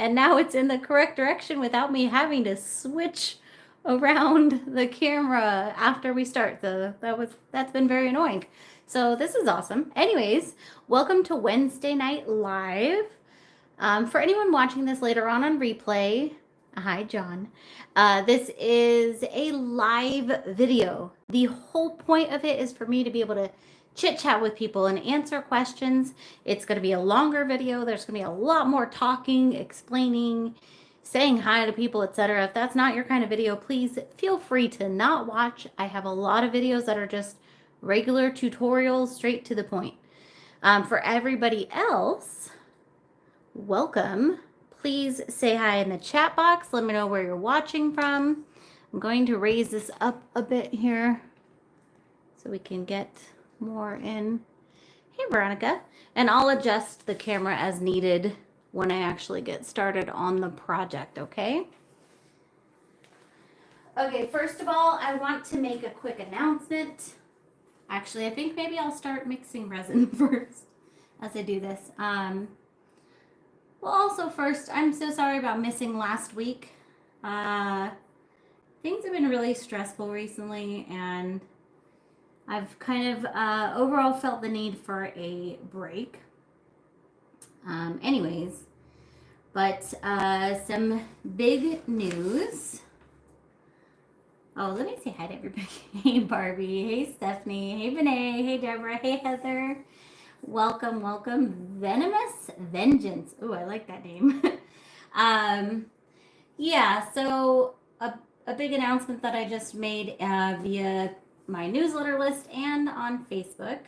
and now it's in the correct direction without me having to switch around the camera after we start. So that's been very annoying. So this is awesome. Anyways, welcome to Wednesday Night Live. For anyone watching this later on replay, hi John. This is a live video. The whole point of it is for me to be able to chit chat with people and answer questions. It's going to be a longer video. There's going to be a lot more talking, explaining, saying hi to people, etc. If that's not your kind of video, please feel free to not watch. I have a lot of videos that are just regular tutorials, straight to the point. For everybody else, welcome. Please say hi in the chat box. Let me know where you're watching from. I'm going to raise this up a bit here so we can get more in. Hey, Veronica. And I'll adjust the camera as needed when I actually get started on the project, okay? Okay, first of all, I want to make a quick announcement. Actually, I think maybe I'll start mixing resin first as I do this. Well, also first, I'm so sorry about missing last week. Things have been really stressful recently, and I've kind of overall felt the need for a break. Anyways, but some big news. Oh, let me say hi to everybody. Hey, Barbie. Hey, Stephanie. Hey, Vinay. Hey, Deborah. Hey, Heather. Welcome, welcome. Venomous Vengeance. Oh, I like that name. Yeah, so a big announcement that I just made via my newsletter list and on Facebook.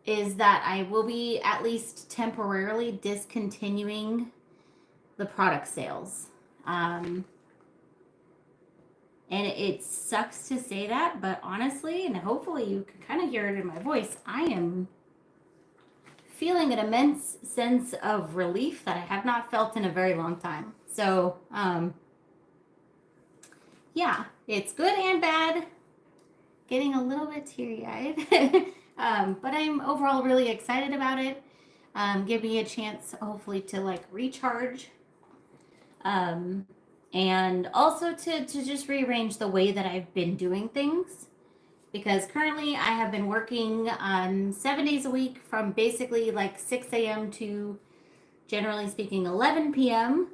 Is that I will be at least temporarily discontinuing the product sales. And it sucks to say that, but honestly, and hopefully you can kind of hear it in my voice, I am feeling an immense sense of relief that I have not felt in a very long time. So, yeah, it's good and bad. Getting a little bit teary-eyed. But I'm overall really excited about it. Give me a chance, hopefully, to like recharge. And also to just rearrange the way that I've been doing things. Because currently I have been working 7 days a week from basically like 6 a.m. to, generally speaking, 11 p.m.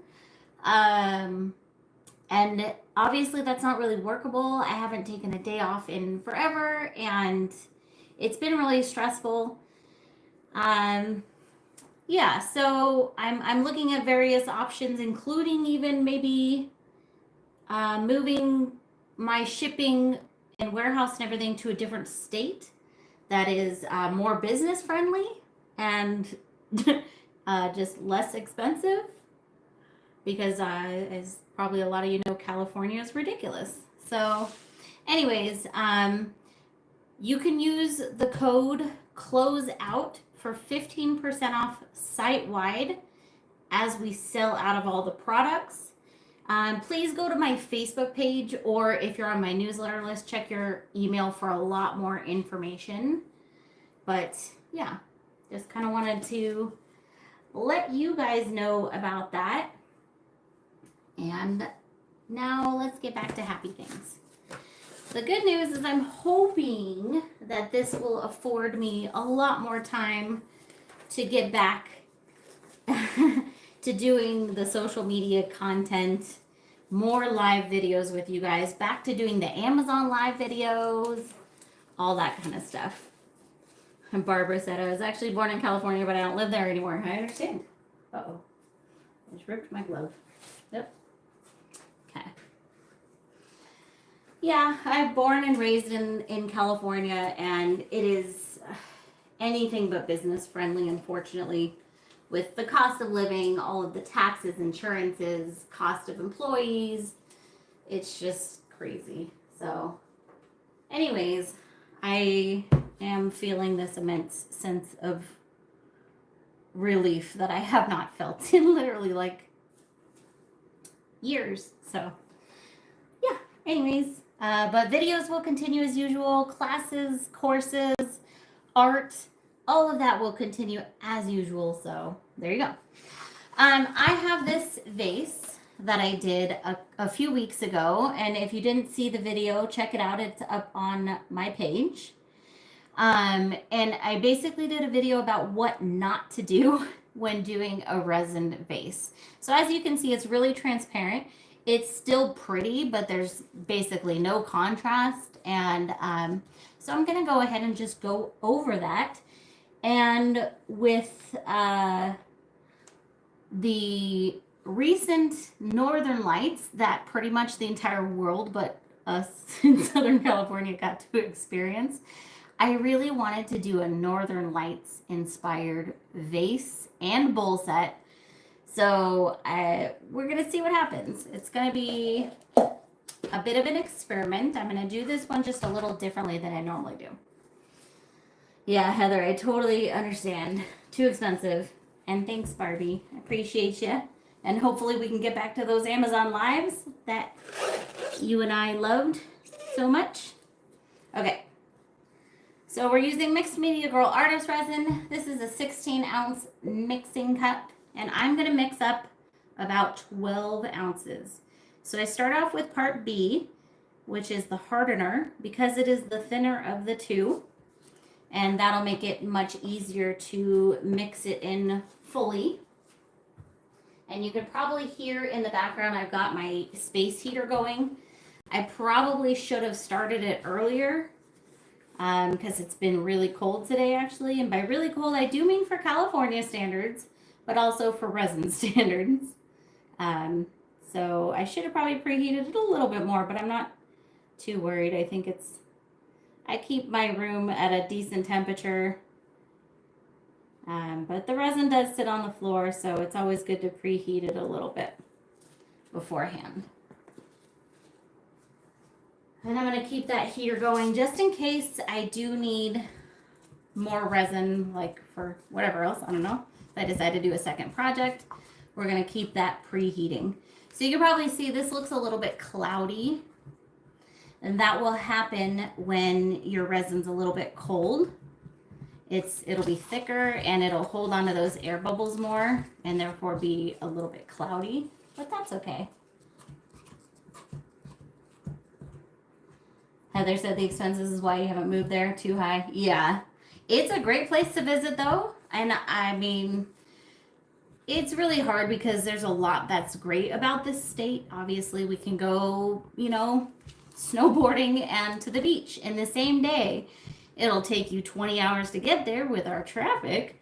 And obviously that's not really workable. I haven't taken a day off in forever, and it's been really stressful. Yeah, so I'm looking at various options, including even maybe moving my shipping and warehouse and everything to a different state that is more business friendly and just less expensive, because as probably a lot of you know, California is ridiculous. So anyways, you can use the code CLOSEOUT for 15% off site-wide as we sell out of all the products. Please go to my Facebook page, or if you're on my newsletter list, check your email for a lot more information. But yeah, just kind of wanted to let you guys know about that. And now let's get back to happy things. The good news is I'm hoping that this will afford me a lot more time to get back to doing the social media content, more live videos with you guys, back to doing the Amazon live videos, all that kind of stuff. And Barbara said, I was actually born in California, but I don't live there anymore. I understand. Uh-oh. I just ripped my glove. Yep. Okay. Yeah, I'm born and raised in California, and it is anything but business friendly, unfortunately, with the cost of living, all of the taxes, insurances, cost of employees. It's just crazy. So anyways, I am feeling this immense sense of relief that I have not felt in literally like years. So yeah, anyways, but videos will continue as usual, classes, courses, art, all of that will continue as usual. So there you go. I have this vase that I did a few weeks ago, and if you didn't see the video, check it out. It's up on my page. And I basically did a video about what not to do when doing a resin vase. So as you can see, it's really transparent. It's still pretty, but there's basically no contrast. And so I'm going to go ahead and just go over that. And with the recent northern lights that pretty much the entire world but us in Southern California got to experience, I really wanted to do a Northern Lights inspired vase and bowl set. So we're going to see what happens. It's going to be a bit of an experiment. I'm going to do this one just a little differently than I normally do. Yeah, Heather, I totally understand. Too expensive. And thanks, Barbie. I appreciate you. And hopefully we can get back to those Amazon Lives that you and I loved so much. Okay. So we're using Mixed Media Girl Artist Resin. This is a 16-ounce mixing cup, and I'm going to mix up about 12 ounces. So I start off with part B, which is the hardener, because it is the thinner of the two, and that'll make it much easier to mix it in fully. And you can probably hear in the background I've got my space heater going. I probably should have started it earlier, because it's been really cold today, actually. And by really cold, I do mean for California standards, but also for resin standards. So I should have probably preheated it a little bit more, but I'm not too worried. I think I keep my room at a decent temperature. But the resin does sit on the floor, so it's always good to preheat it a little bit beforehand. And I'm going to keep that heater going just in case I do need more resin, like for whatever else. I don't know. If I decide to do a second project, we're going to keep that preheating. So you can probably see this looks a little bit cloudy. And that will happen when your resin's a little bit cold. It'll be thicker and it'll hold on to those air bubbles more and therefore be a little bit cloudy. But that's okay. Heather said the expenses is why you haven't moved there, too high. Yeah, it's a great place to visit though. And I mean, it's really hard because there's a lot that's great about this state. Obviously, we can go, snowboarding and to the beach in the same day. It'll take you 20 hours to get there with our traffic.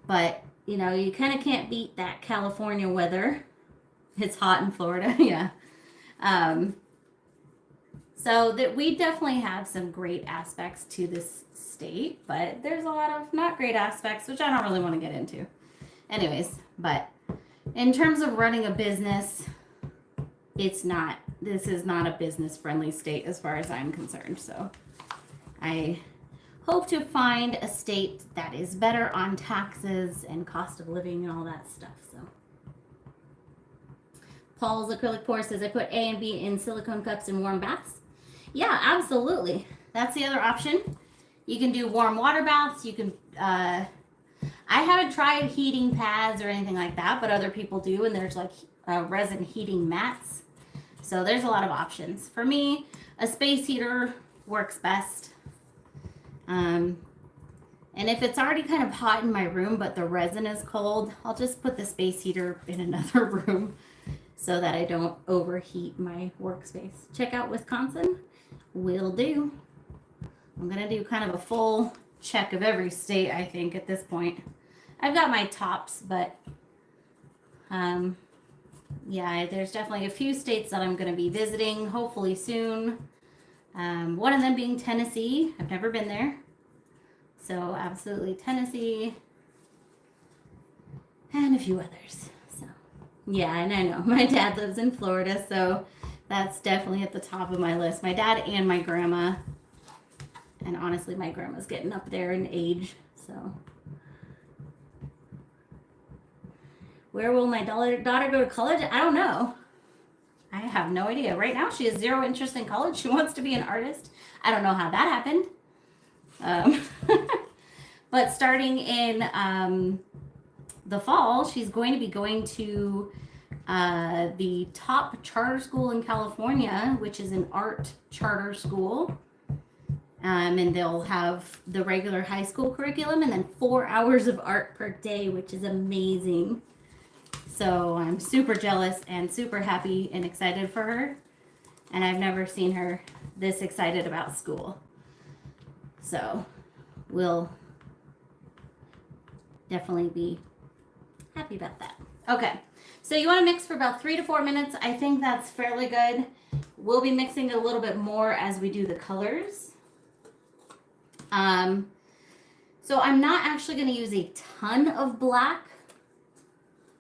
But, you kind of can't beat that California weather. It's hot in Florida, yeah. So that we definitely have some great aspects to this state, but there's a lot of not great aspects, which I don't really want to get into. Anyways, but in terms of running a business, this is not a business-friendly state as far as I'm concerned. So I hope to find a state that is better on taxes and cost of living and all that stuff. So Paul's acrylic pour says, I put A and B in silicone cups in warm baths. Yeah, absolutely. That's the other option. You can do warm water baths. You can, I haven't tried heating pads or anything like that, but other people do. And there's like resin heating mats. So there's a lot of options. For me, a space heater works best. And if it's already kind of hot in my room, but the resin is cold, I'll just put the space heater in another room so that I don't overheat my workspace. Check out Wisconsin. Will do. I'm going to do kind of a full check of every state, I think, at this point. I've got my tops, but yeah, there's definitely a few states that I'm going to be visiting, hopefully soon. One of them being Tennessee. I've never been there. So absolutely Tennessee. And a few others. So yeah, and I know my dad lives in Florida, so that's definitely at the top of my list. My dad and my grandma. And honestly, my grandma's getting up there in age, so. Where will my daughter go to college? I don't know. I have no idea. Right now, she has zero interest in college. She wants to be an artist. I don't know how that happened. But starting in the fall, she's going to be going to the top charter school in California, which is an art charter school. And they'll have the regular high school curriculum and then 4 hours of art per day, which is amazing. So I'm super jealous and super happy and excited for her. And I've never seen her this excited about school. So we'll definitely be happy about that. Okay, so you want to mix for about 3 to 4 minutes. I think that's fairly good. We'll be mixing a little bit more as we do the colors. So I'm not actually going to use a ton of black,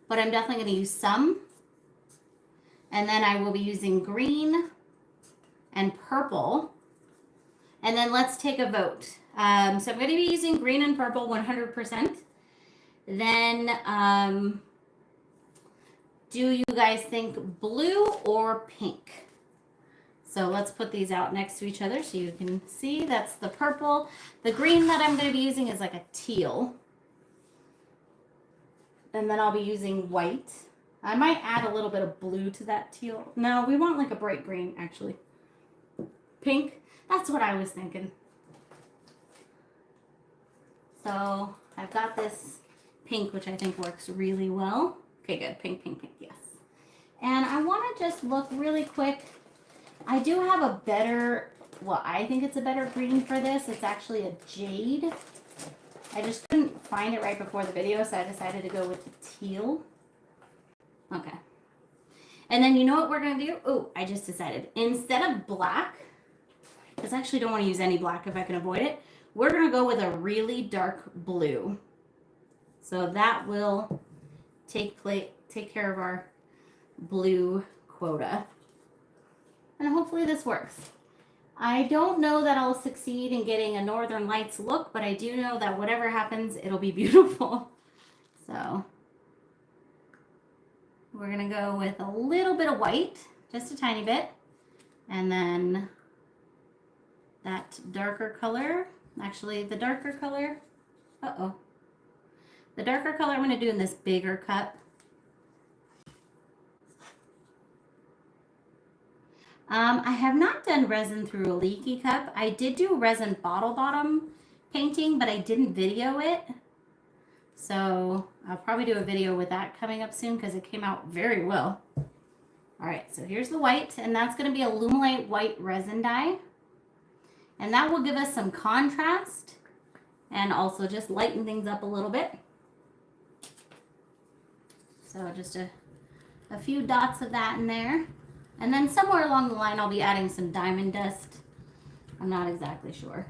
but I'm definitely going to use some. And then I will be using green and purple. And then let's take a vote. So I'm going to be using green and purple 100%. Then do you guys think blue or pink? So let's put these out next to each other so you can see. That's the purple. The green that I'm going to be using is like a teal. And then I'll be using white. I might add a little bit of blue to that teal. No, we want like a bright green, actually. Pink. That's what I was thinking. So I've got this pink, which I think works really well. Okay, good. Pink, pink, pink. Yes. And I want to just look really quick. I do have a better, well, I think it's a better green for this. It's actually a jade. I just couldn't find it right before the video, so I decided to go with the teal. Okay. And then you know what we're going to do? Oh, I just decided. Instead of black, because I actually don't want to use any black if I can avoid it, we're going to go with a really dark blue. So that will take care of our blue quota. And hopefully this works. I don't know that I'll succeed in getting a Northern Lights look, but I do know that whatever happens, it'll be beautiful. So we're gonna go with a little bit of white, just a tiny bit. And then that darker color, actually the darker color, the darker color I'm gonna do in this bigger cup. I have not done resin through a leaky cup. I did do resin bottle bottom painting, but I didn't video it. So I'll probably do a video with that coming up soon because it came out very well. All right, so here's the white, and that's going to be a Lumelite white resin dye. And that will give us some contrast and also just lighten things up a little bit. So just a few dots of that in there. And then somewhere along the line, I'll be adding some diamond dust. I'm not exactly sure.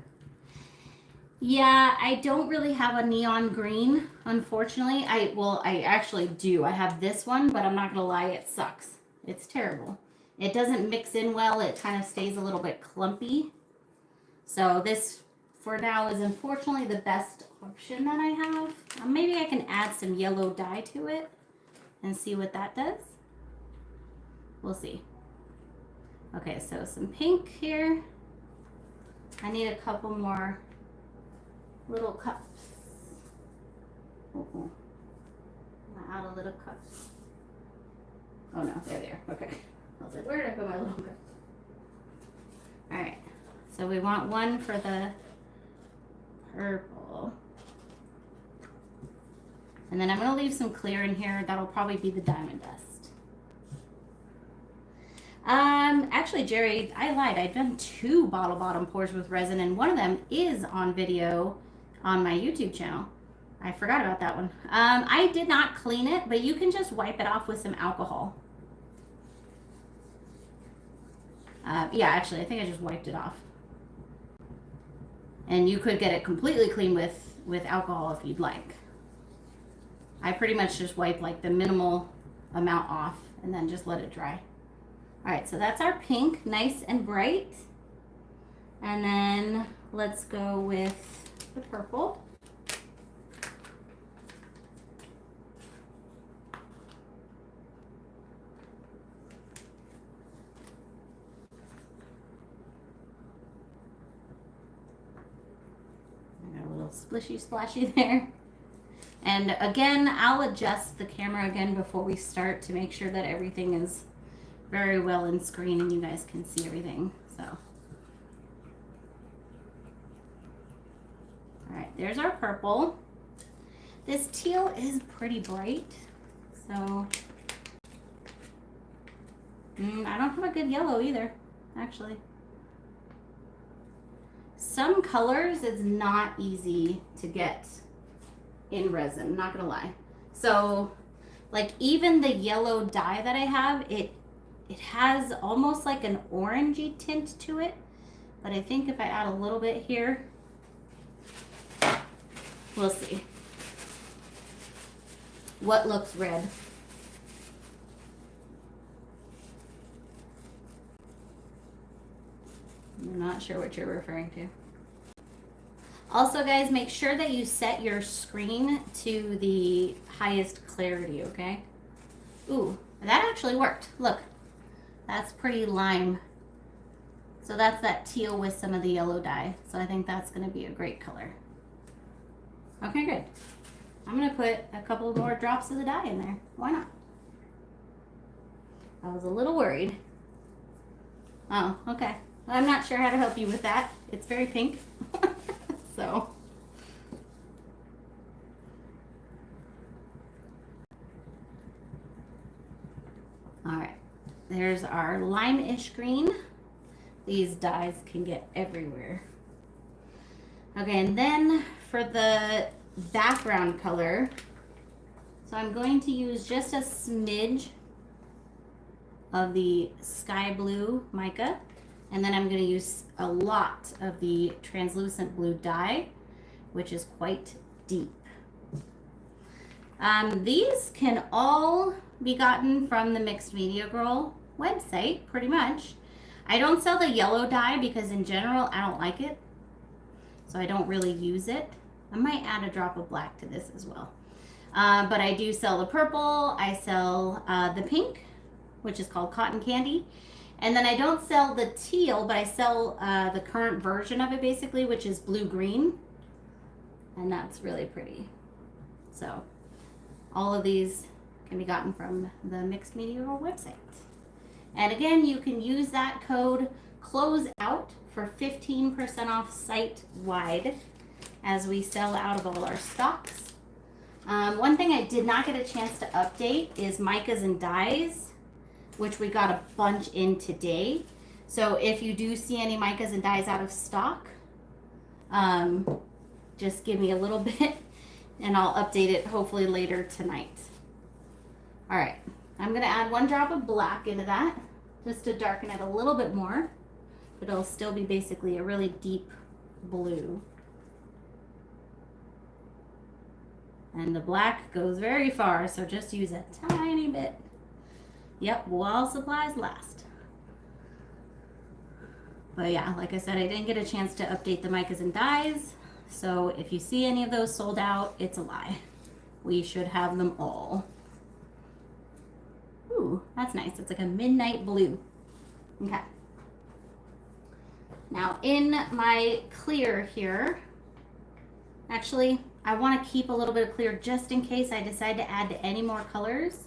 Yeah, I don't really have a neon green, unfortunately. I actually do. I have this one, but I'm not going to lie, it sucks. It's terrible. It doesn't mix in well. It kind of stays a little bit clumpy. So this, for now, is unfortunately the best option that I have. Maybe I can add some yellow dye to it and see what that does. We'll see. Okay, so some pink here. I need a couple more little cups. Out of little cups. Oh no, there they are. Okay. I was like, where did I put my little cup? All right. So we want one for the purple. And then I'm going to leave some clear in here. That'll probably be the diamond dust. Actually, Jerry, I lied. I've done 2 bottle bottom pours with resin, and one of them is on video on my YouTube channel. I forgot about that one. I did not clean it, but you can just wipe it off with some alcohol. Yeah, actually, I think I just wiped it off. And you could get it completely clean with alcohol if you'd like. I pretty much just wipe like the minimal amount off and then just let it dry. All right, so that's our pink, nice and bright. And then let's go with the purple. splishy splashy there. And again, I'll adjust the camera again before we start to make sure that everything is very well in screen and you guys can see everything. So, all right, there's our purple. This teal is pretty bright, so I don't have a good yellow either, actually. Some colors is not easy to get in resin, not gonna lie. So like even the yellow dye that I have, it has almost like an orangey tint to it, but I think if I add a little bit here, we'll see what looks red. I'm not sure what you're referring to. Also, guys, make sure that you set your screen to the highest clarity, okay? Ooh, that actually worked. Look, that's pretty lime. So that's that teal with some of the yellow dye. So I think that's gonna be a great color. Okay, good. I'm gonna put a couple more drops of the dye in there. Why not? I was a little worried. Oh, okay. I'm not sure how to help you with that. It's very pink. So. All right, there's our lime-ish green. These dyes can get everywhere. Okay, and then for the background color, so I'm going to use just a smidge of the sky blue mica, and then I'm going to use a lot of the translucent blue dye, which is quite deep. These can all be gotten from the Mixed Media Girl website, pretty much. I don't sell the yellow dye because in general I don't like it, so I don't really use it. I might add a drop of black to this as well. But I do sell the purple, I sell the pink, which is called Cotton Candy. And then I don't sell the teal, but I sell the current version of it basically, which is blue-green. And that's really pretty. So all of these can be gotten from the Mixed Media Girl website. And again, you can use that code CLOSEOUT for 15% off site-wide as we sell out of all our stocks. One thing I did not get a chance to update is micas and dyes, which we got a bunch in today. So if you do see any micas and dyes out of stock, just give me a little bit and I'll update it hopefully later tonight. All right, I'm gonna add 1 drop of black into that just to darken it a little bit more, but it'll still be basically a really deep blue. And the black goes very far, so just use a tiny bit. Yep, while supplies last. But yeah, like I said, I didn't get a chance to update the micas and dyes. So if you see any of those sold out, it's a lie. We should have them all. Ooh, that's nice. It's like a midnight blue. Okay. Now in my clear here, actually, I want to keep a little bit of clear just in case I decide to add any more colors.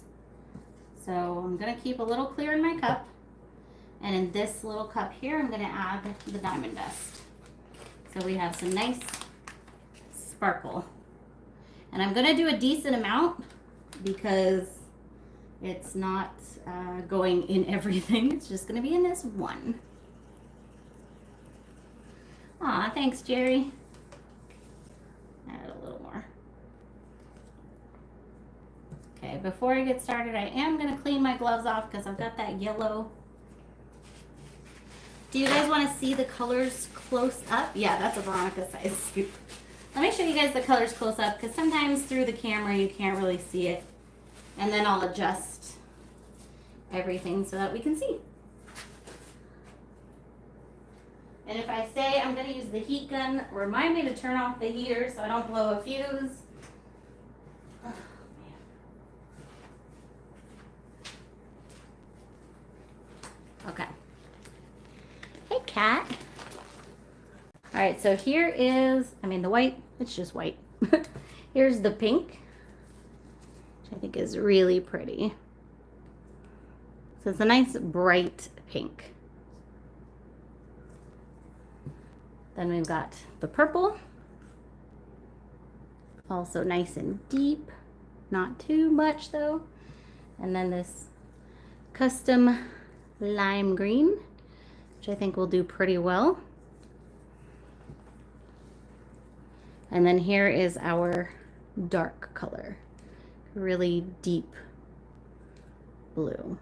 So I'm going to keep a little clear in my cup. And in this little cup here, I'm going to add the diamond dust. So we have some nice sparkle. And I'm going to do a decent amount because it's not going in everything. It's just going to be in this one. Aw, thanks, Jerry. Add a little more. Okay, before I get started, I am going to clean my gloves off because I've got that yellow. Do you guys want to see the colors close up? Yeah, that's a Veronica size scoop. Let me show you guys the colors close up because sometimes through the camera you can't really see it. And then I'll adjust everything so that we can see. And if I say I'm going to use the heat gun, remind me to turn off the heater so I don't blow a fuse. Okay. Hey, cat. All right, so here is, the white it's just white. Here's the pink, which I think is really pretty. So it's a nice bright pink. Then we've got the purple, also nice and deep, not too much though. And then this custom lime green, which I think will do pretty well. And then here is our dark color, really deep blue.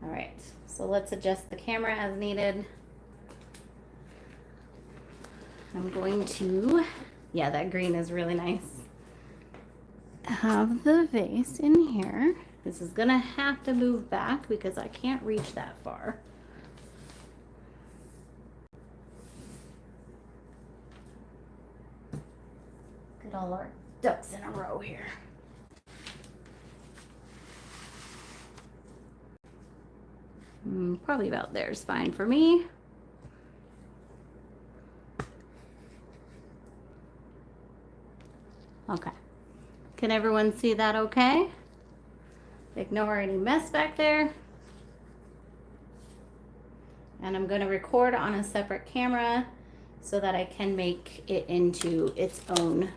All right, so let's adjust the camera as needed. I'm going to, yeah, that green is really nice. Have the vase in here. This is gonna have to move back because I can't reach that far. Get all our ducks in a row here. Probably about there is fine for me. Okay. Can everyone see that okay? Ignore any mess back there. And I'm going to record on a separate camera so that I can make it into its own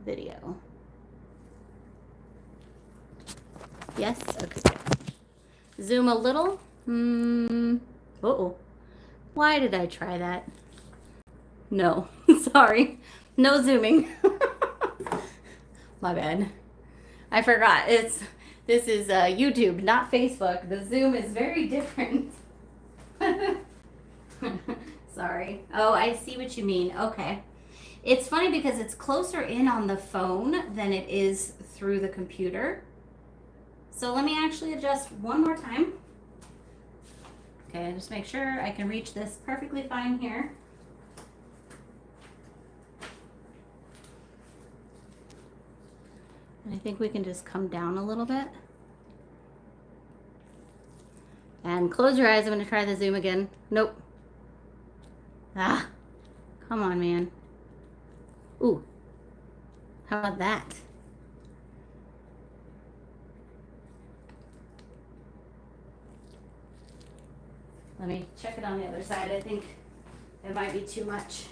video. Yes? Okay. Zoom a little. Uh-oh. Why did I try that? No. Sorry. No zooming. My bad. I forgot. This is YouTube, not Facebook. The Zoom is very different. Sorry. Oh, I see what you mean. Okay. It's funny because it's closer in on the phone than it is through the computer. So let me actually adjust one more time. Okay, just make sure I can reach this perfectly fine here. And I think we can just come down a little bit. And close your eyes. I'm going to try the zoom again. Nope. Ah, come on, man. Ooh, how about that? Let me check it on the other side. I think it might be too much.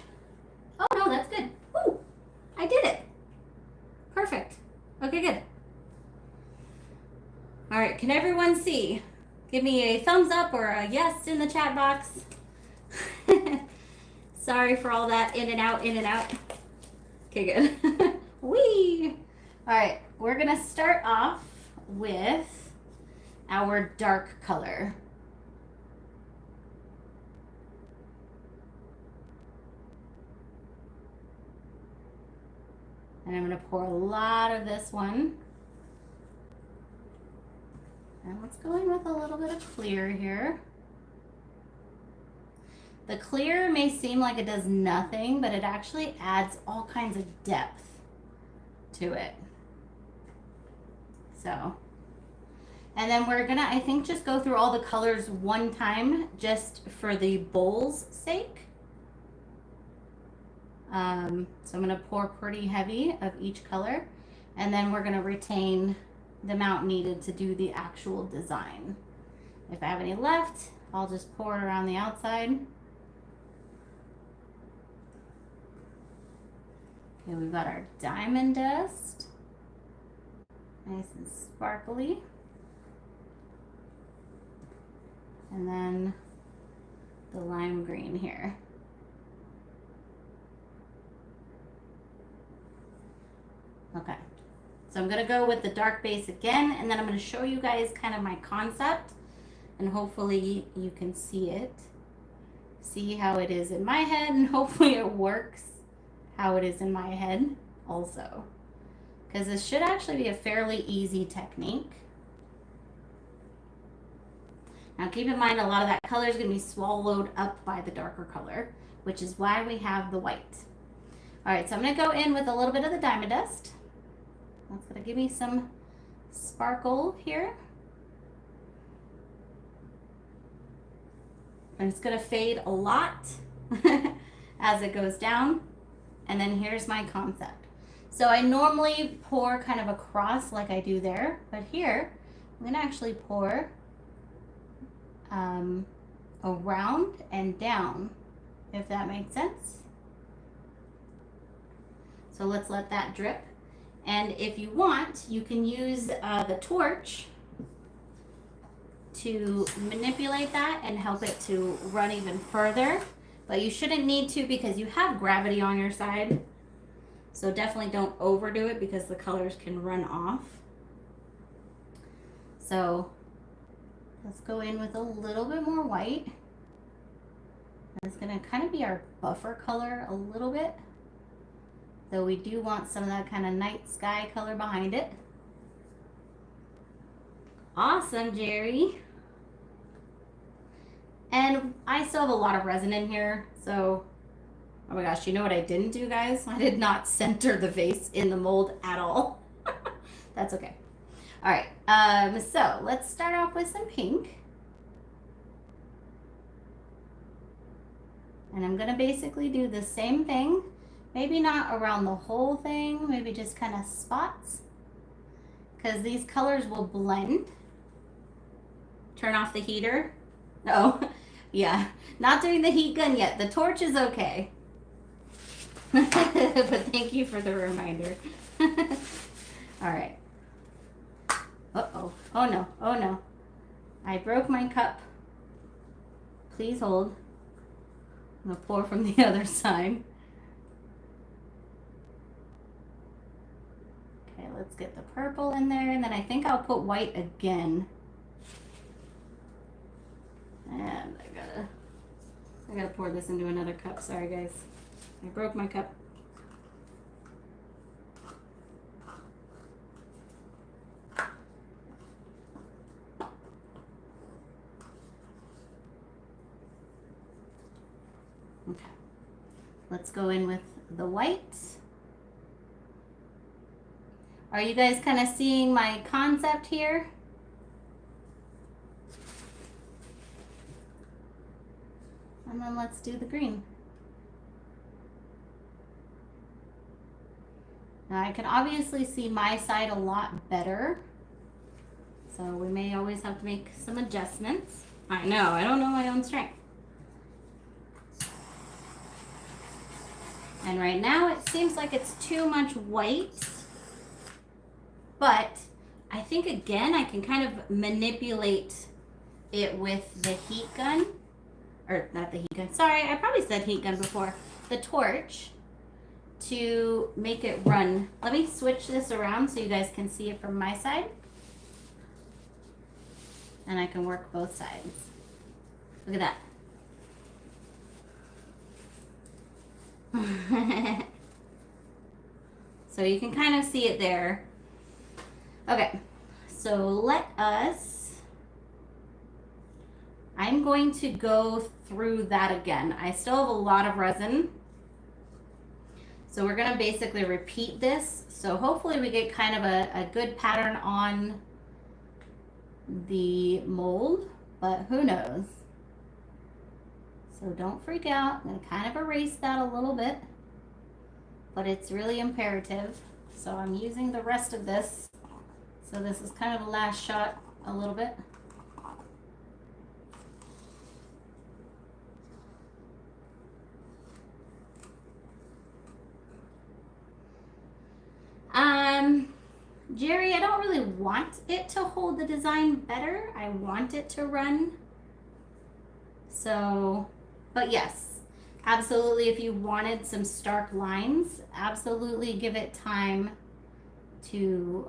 Oh, no, that's good. Ooh, I did it. Perfect. Okay, good. All right, can everyone see? Give me a thumbs up or a yes in the chat box. Sorry for all that in and out, in and out. Okay, good. Whee! All right, we're gonna start off with our dark color. And I'm gonna pour a lot of this one. And let's go in with a little bit of clear here. The clear may seem like it does nothing, but it actually adds all kinds of depth to it. So, and then we're gonna, I think, just go through all the colors one time just for the bowl's sake. So I'm gonna pour pretty heavy of each color, and then we're gonna retain the amount needed to do the actual design. If I have any left, I'll just pour it around the outside. Okay, we've got our diamond dust. Nice and sparkly. And then the lime green here. Okay, so I'm gonna go with the dark base again, and then I'm gonna show you guys kind of my concept, and hopefully you can see it. See how it is in my head, and hopefully it works how it is in my head also. Because this should actually be a fairly easy technique. Now keep in mind, a lot of that color is gonna be swallowed up by the darker color, which is why we have the white. All right, so I'm gonna go in with a little bit of the diamond dust. That's gonna give me some sparkle here. And it's gonna fade a lot as it goes down. And then here's my concept. So I normally pour kind of across like I do there, but here I'm gonna actually pour around and down, if that makes sense. So let's let that drip. And if you want, you can use the torch to manipulate that and help it to run even further. But you shouldn't need to because you have gravity on your side. So definitely don't overdo it because the colors can run off. So let's go in with a little bit more white. It's gonna kind of be our buffer color a little bit. Though we do want some of that kind of night sky color behind it. Awesome, Jerry. And I still have a lot of resin in here, so, oh my gosh, you know what I didn't do, guys? I did not center the vase in the mold at all. That's okay. All right, so let's start off with some pink. And I'm gonna basically do the same thing. Maybe not around the whole thing, maybe just kind of spots. Because these colors will blend. Turn off the heater. Oh, yeah, not doing the heat gun yet. The torch is okay. But thank you for the reminder. All right. Uh-oh. Oh no, oh no. I broke my cup. Please hold. I'm gonna pour from the other side. Okay, let's get the purple in there, and then I think I'll put white again. And I gotta pour this into another cup. Sorry guys, I broke my cup. Okay, let's go in with the white. Are you guys kind of seeing my concept here? And then let's do the green. Now I can obviously see my side a lot better, so we may always have to make some adjustments. I know, I don't know my own strength. And right now it seems like it's too much white, but I think again I can kind of manipulate it with the heat gun. Or not the heat gun, sorry, I probably said heat gun before. The torch to make it run. Let me switch this around so you guys can see it from my side. And I can work both sides. Look at that. So you can kind of see it there. Okay, so let us, I'm going to go through that again. I still have a lot of resin. So we're gonna basically repeat this. So hopefully we get kind of a good pattern on the mold, but who knows? So don't freak out. I'm gonna kind of erase that a little bit, but it's really imperative. So I'm using the rest of this. So this is kind of a last shot a little bit. Jerry, I don't really want it to hold the design better. I want it to run. So, but yes, absolutely. If you wanted some stark lines, absolutely give it time to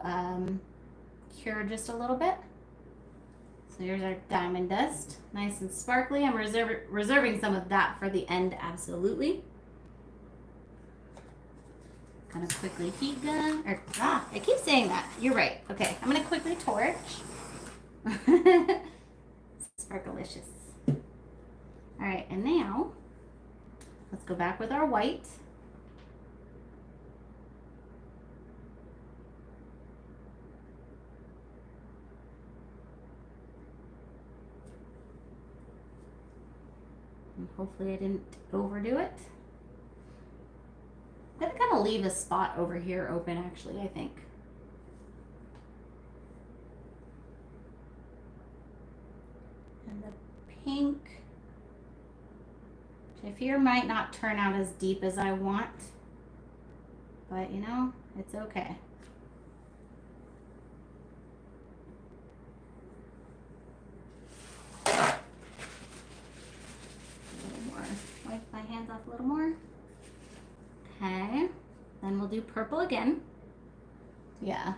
cure just a little bit. So here's our diamond dust, nice and sparkly. I'm reserving some of that for the end, absolutely. Kind of quickly heat gun, or I keep saying that. You're right. Okay, I'm gonna quickly torch. Sparkalicious. All right, and now let's go back with our white. Hopefully I didn't overdo it. I'm gonna kind of leave a spot over here open actually, I think. And the pink, which I fear might not turn out as deep as I want, but you know, it's okay. A little more, wipe my hands off a little more. Okay, then we'll do purple again. Yeah.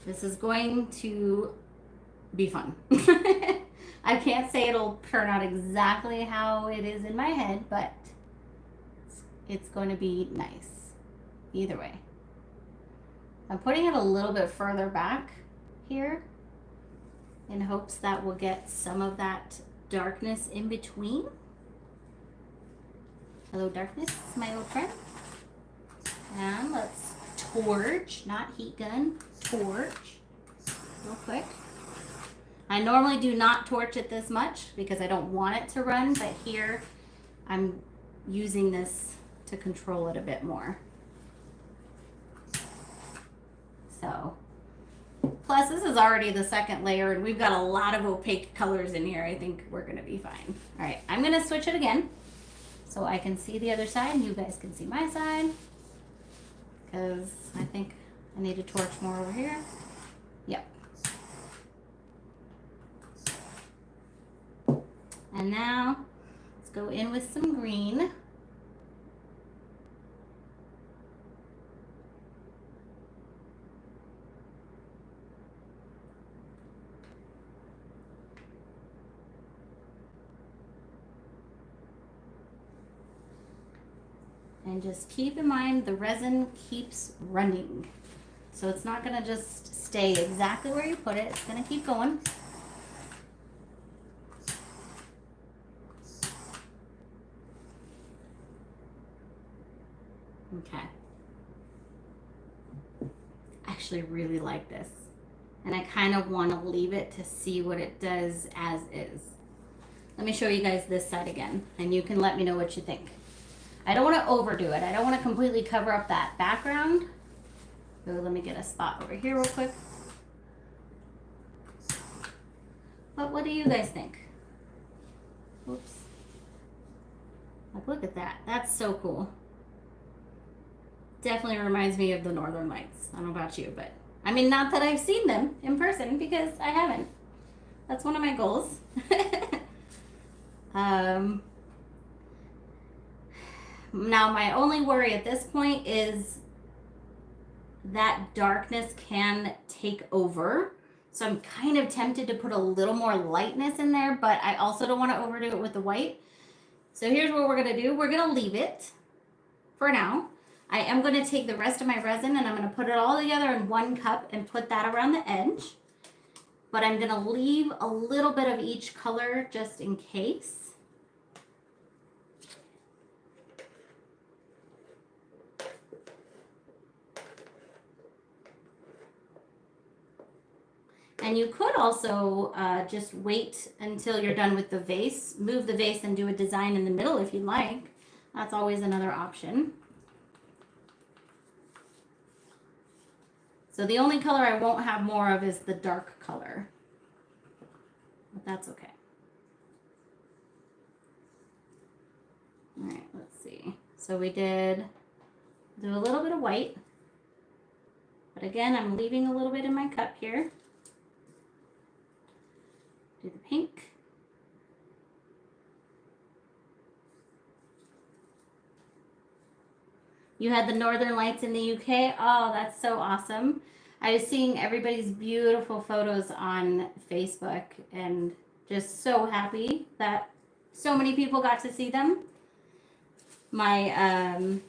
This is going to be fun. I can't say it'll turn out exactly how it is in my head, but it's going to be nice either way. I'm putting it a little bit further back here in hopes that we'll get some of that darkness in between. Hello darkness, my old friend. And let's torch, not heat gun, torch real quick. I normally do not torch it this much because I don't want it to run, but here I'm using this to control it a bit more. So, plus this is already the second layer and we've got a lot of opaque colors in here. I think we're gonna be fine. All right, I'm gonna switch it again so I can see the other side and you guys can see my side, because I think I need to torch more over here. Yep. And now let's go in with some green. And just keep in mind the resin keeps running. So it's not gonna just stay exactly where you put it, it's gonna keep going. Okay. I actually really like this. And I kind of want to leave it to see what it does as is. Let me show you guys this side again, and you can let me know what you think. I don't want to overdo it. I don't want to completely cover up that background. So let me get a spot over here real quick. But what do you guys think? Oops. Like, look at that. That's so cool. Definitely reminds me of the Northern Lights. I don't know about you, but I mean, not that I've seen them in person because I haven't. That's one of my goals. Now, my only worry at this point is that darkness can take over. So I'm kind of tempted to put a little more lightness in there, but I also don't want to overdo it with the white. So here's what we're going to do. We're going to leave it for now. I am going to take the rest of my resin and I'm going to put it all together in one cup and put that around the edge. But I'm going to leave a little bit of each color just in case. And you could also just wait until you're done with the vase, move the vase and do a design in the middle if you'd like. That's always another option. So the only color I won't have more of is the dark color, but that's okay. All right, let's see. So we did do a little bit of white, but again, I'm leaving a little bit in my cup here. Do the pink. You had the Northern Lights in the UK. Oh, that's so awesome. I was seeing everybody's beautiful photos on Facebook and just so happy that so many people got to see them. My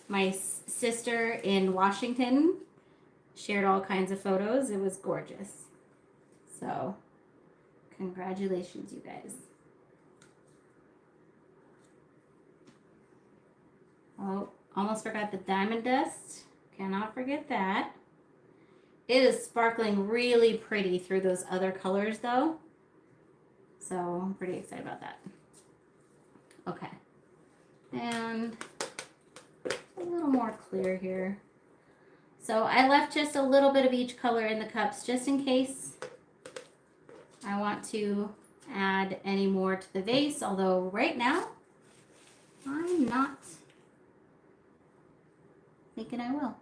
my sister in Washington shared all kinds of photos. It was gorgeous. So, congratulations, you guys. Oh, almost forgot the diamond dust. Cannot forget that. It is sparkling really pretty through those other colors though. So I'm pretty excited about that. Okay. And a little more clear here. So I left just a little bit of each color in the cups just in case I want to add any more to the vase, although right now I'm not thinking I will.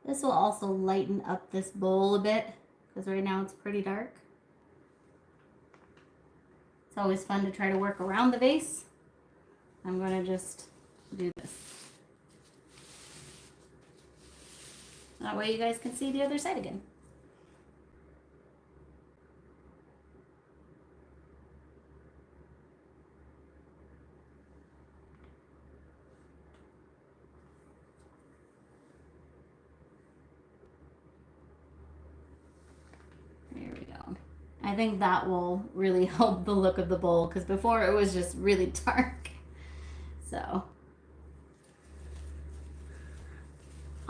This will also lighten up this bowl a bit because right now it's pretty dark. It's always fun to try to work around the vase. I'm going to just do this. That way you guys can see the other side again. There we go. I think that will really help the look of the bowl because before it was just really dark. So.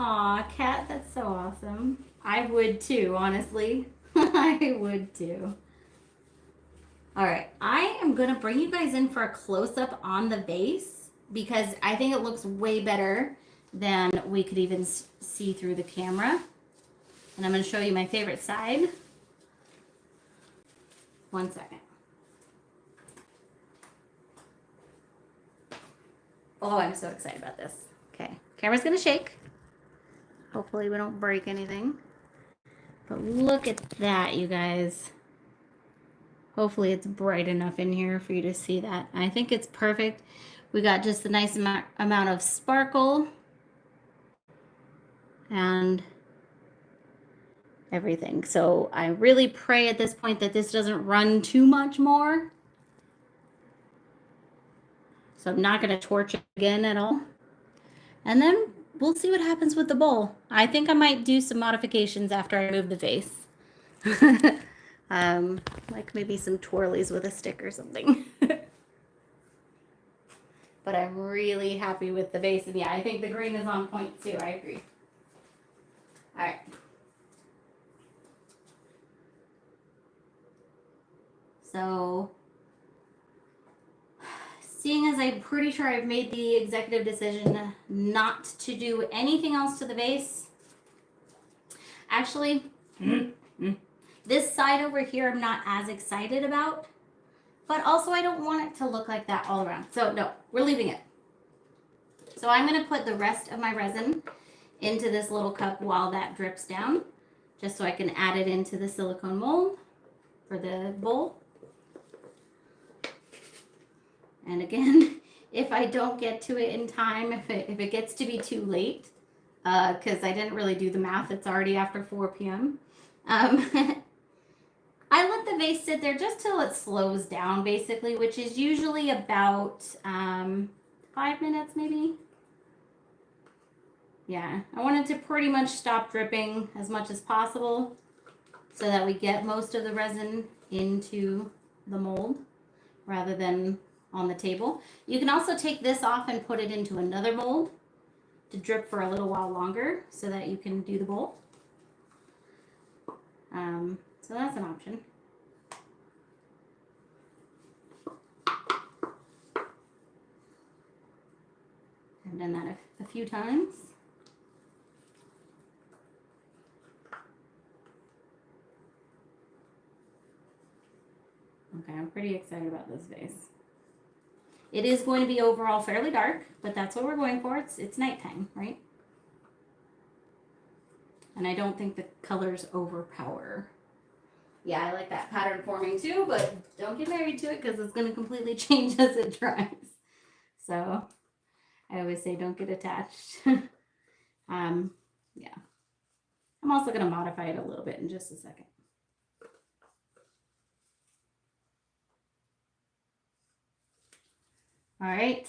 Aw, Kat, that's so awesome. I would too, honestly. I would too. All right, I am gonna bring you guys in for a close-up on the vase because I think it looks way better than we could even see through the camera. And I'm gonna show you my favorite side. 1 second. Oh, I'm so excited about this. Okay, camera's gonna shake. Hopefully we don't break anything. But look at that, you guys. Hopefully it's bright enough in here for you to see that. I think it's perfect. We got just a nice amount of sparkle and everything. So I really pray at this point that this doesn't run too much more. So I'm not going to torch it again at all. And then we'll see what happens with the bowl. I think I might do some modifications after I move the vase. Like maybe some twirlies with a stick or something. But I'm really happy with the vase. And yeah, I think the green is on point too. I agree. All right. So, seeing as I'm pretty sure I've made the executive decision not to do anything else to the vase, actually, this side over here I'm not as excited about, but also I don't want it to look like that all around. So no, we're leaving it. So I'm going to put the rest of my resin into this little cup while that drips down, just so I can add it into the silicone mold for the bowl. And again, if I don't get to it in time, if it gets to be too late, because I didn't really do the math, it's already after 4 p.m. I let the vase sit there just till it slows down, basically, which is usually about 5 minutes, maybe. Yeah, I wanted to pretty much stop dripping as much as possible so that we get most of the resin into the mold rather than on the table. You can also take this off and put it into another mold to drip for a little while longer so that you can do the bowl. So that's an option. I've done that a few times. Okay, I'm pretty excited about this vase. It is going to be overall fairly dark, but that's what we're going for. It's nighttime, right? And I don't think the colors overpower. Yeah, I like that pattern forming too, but don't get married to it because it's going to completely change as it dries. So I always say don't get attached. Yeah. I'm also going to modify it a little bit in just a second. All right,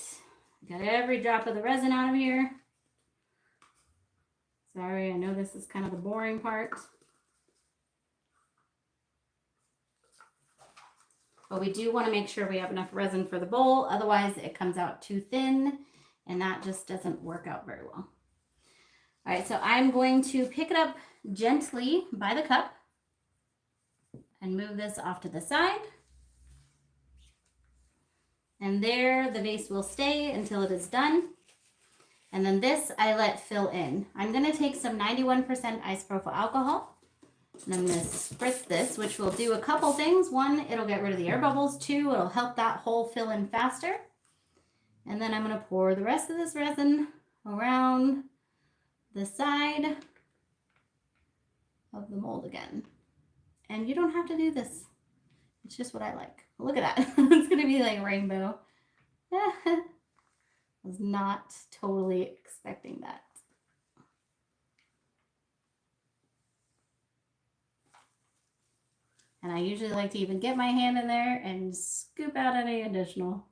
got every drop of the resin out of here. Sorry, I know this is kind of the boring part. But we do want to make sure we have enough resin for the bowl. Otherwise, it comes out too thin, and that just doesn't work out very well. All right, so I'm going to pick it up gently by the cup and move this off to the side. And there the vase will stay until it is done. And then this I let fill in. I'm going to take some 91% isopropyl alcohol, and I'm going to spritz this, which will do a couple things. One, it'll get rid of the air bubbles. Two, it'll help that hole fill in faster. And then I'm going to pour the rest of this resin around the side of the mold again. And you don't have to do this. It's just what I like. Look at that. It's going to be like rainbow. Was not totally expecting that. And I usually like to even get my hand in there and scoop out any additional.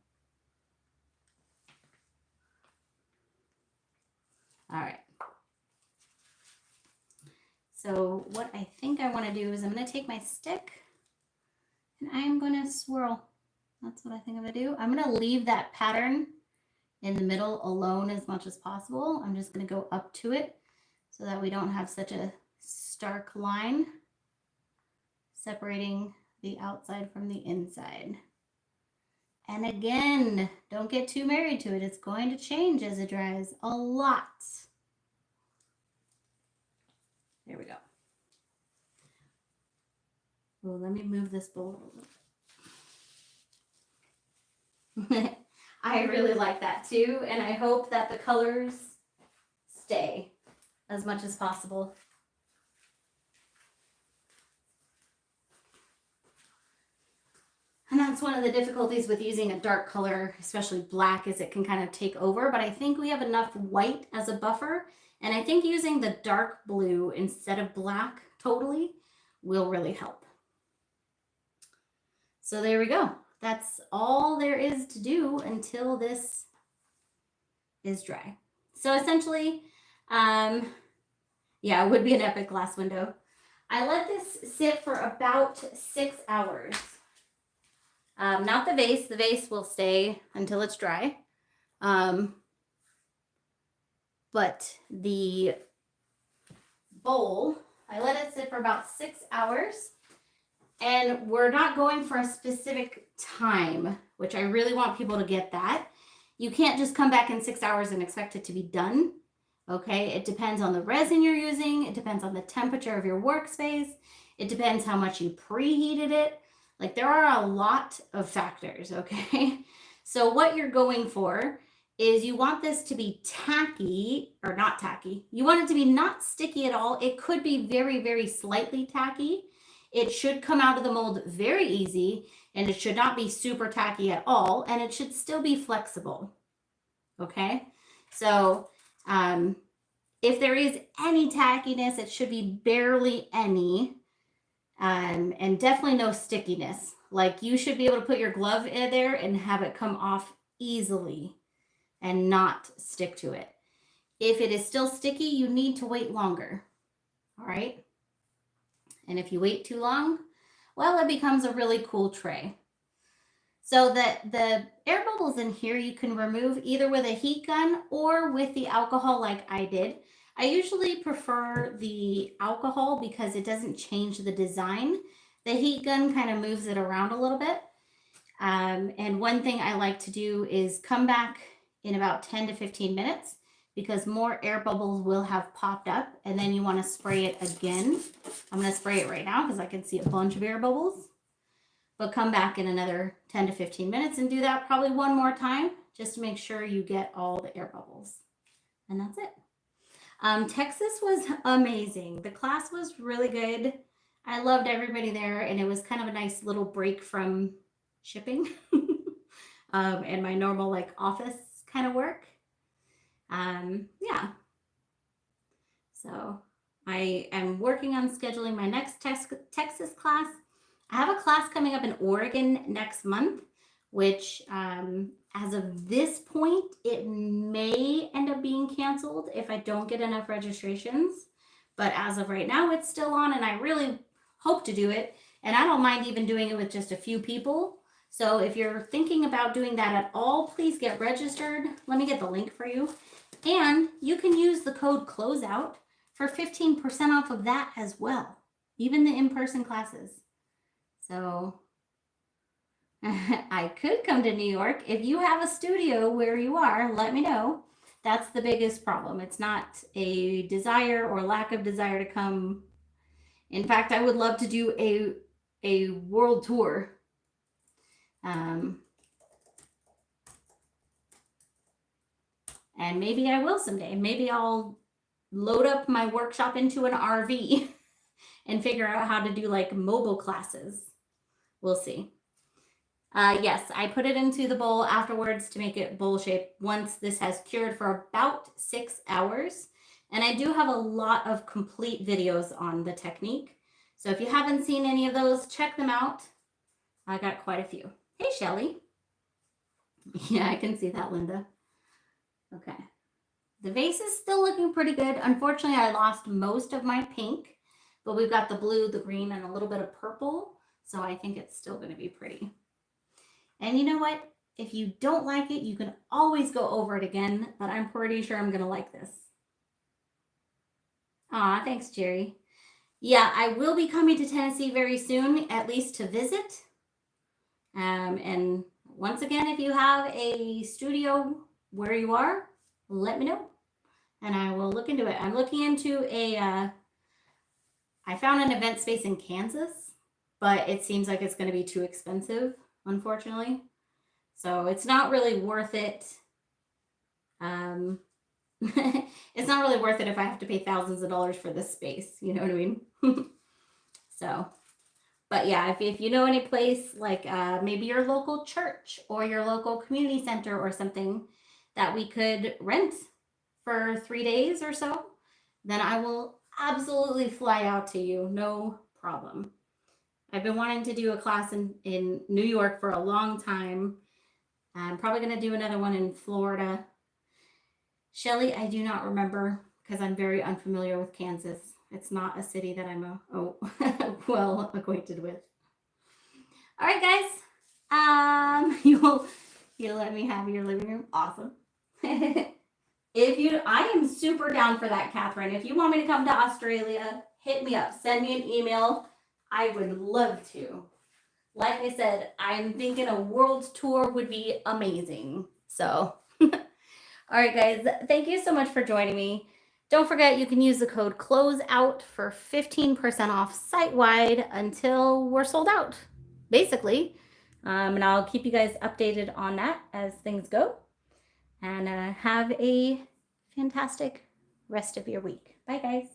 All right. So what I think I want to do is I'm going to take my stick and I'm going to swirl. That's what I think I'm going to do. I'm going to leave that pattern in the middle alone as much as possible. I'm just going to go up to it so that we don't have such a stark line separating the outside from the inside. And again, don't get too married to it. It's going to change as it dries a lot. There we go. Oh, let me move this bowl a little bit. I really like that too, and I hope that the colors stay as much as possible. And that's one of the difficulties with using a dark color, especially black, is it can kind of take over, but I think we have enough white as a buffer, and I think using the dark blue instead of black totally will really help. So there we go. That's all there is to do until this is dry. So essentially, yeah, it would be an epic glass window. I let this sit for about 6 hours. Not the vase. The vase will stay until it's dry. But the bowl, I let it sit for about 6 hours. And we're not going for a specific time, which I really want people to get that. You can't just come back in 6 hours and expect it to be done. Okay, it depends on the resin you're using. It depends on the temperature of your workspace. It depends how much you preheated it. Like, there are a lot of factors, okay? So what you're going for is you want this to be tacky, or not tacky. You want it to be not sticky at all. It could be very, very slightly tacky. It should come out of the mold very easy, and it should not be super tacky at all, and it should still be flexible, okay? So if there is any tackiness, it should be barely any, and definitely no stickiness. Like, you should be able to put your glove in there and have it come off easily and not stick to it. If it is still sticky, you need to wait longer, all right? And if you wait too long, well, it becomes a really cool tray. So that the air bubbles in here, you can remove either with a heat gun or with the alcohol like I did. I usually prefer the alcohol because it doesn't change the design. The heat gun kind of moves it around a little bit. And one thing I like to do is come back in about 10 to 15 minutes because more air bubbles will have popped up, and then you want to spray it again. I'm going to spray it right now because I can see a bunch of air bubbles. But come back in another 10 to 15 minutes and do that probably one more time just to make sure you get all the air bubbles. And that's it. Texas was amazing. The class was really good. I loved everybody there, and it was kind of a nice little break from shipping and my normal like office kind of work. Yeah. So I am working on scheduling my next Texas class. I have a class coming up in Oregon next month, which as of this point, it may end up being canceled if I don't get enough registrations. But as of right now, it's still on, and I really hope to do it. And I don't mind even doing it with just a few people So if you're thinking about doing that at all, please get registered. Let me get the link for you. And you can use the code CLOSEOUT for 15% off of that as well, even the in-person classes. So I could come to New York. If you have a studio where you are, let me know. That's the biggest problem. It's not a desire or lack of desire to come. In fact, I would love to do a world tour. And maybe I will someday. Maybe I'll load up my workshop into an RV and figure out how to do like mobile classes. We'll see. Yes, I put it into the bowl afterwards to make it bowl shape once this has cured for about 6 hours. And I do have a lot of complete videos on the technique. So if you haven't seen any of those, check them out. I got quite a few. Hey, Shelly. Yeah, I can see that, Linda. Okay. The vase is still looking pretty good. Unfortunately, I lost most of my pink, but we've got the blue, the green, and a little bit of purple. So I think it's still going to be pretty. And you know what? If you don't like it, you can always go over it again, but I'm pretty sure I'm going to like this. Aw, thanks, Jerry. Yeah, I will be coming to Tennessee very soon, at least to visit. And once again, if you have a studio where you are, let me know and I will look into it. I'm looking into I found an event space in Kansas, but it seems like it's going to be too expensive, unfortunately. So it's not really worth it. It's not really worth it if I have to pay thousands of dollars for this space. You know what I mean? So, but yeah, if you know any place like maybe your local church or your local community center or something that we could rent for 3 days or so, then I will absolutely fly out to you. No problem. I've been wanting to do a class in New York for a long time. I'm probably going to do another one in Florida. Shelly, I do not remember because I'm very unfamiliar with Kansas. It's not a city that I'm well acquainted with. All right, guys. You'll let me have your living room. Awesome. I am super down for that, Catherine. If you want me to come to Australia, hit me up. Send me an email. I would love to. Like I said, I'm thinking a world tour would be amazing. So, all right, guys. Thank you so much for joining me. Don't forget, you can use the code CLOSEOUT for 15% off site-wide until we're sold out, basically. And I'll keep you guys updated on that as things go. And have a fantastic rest of your week. Bye, guys.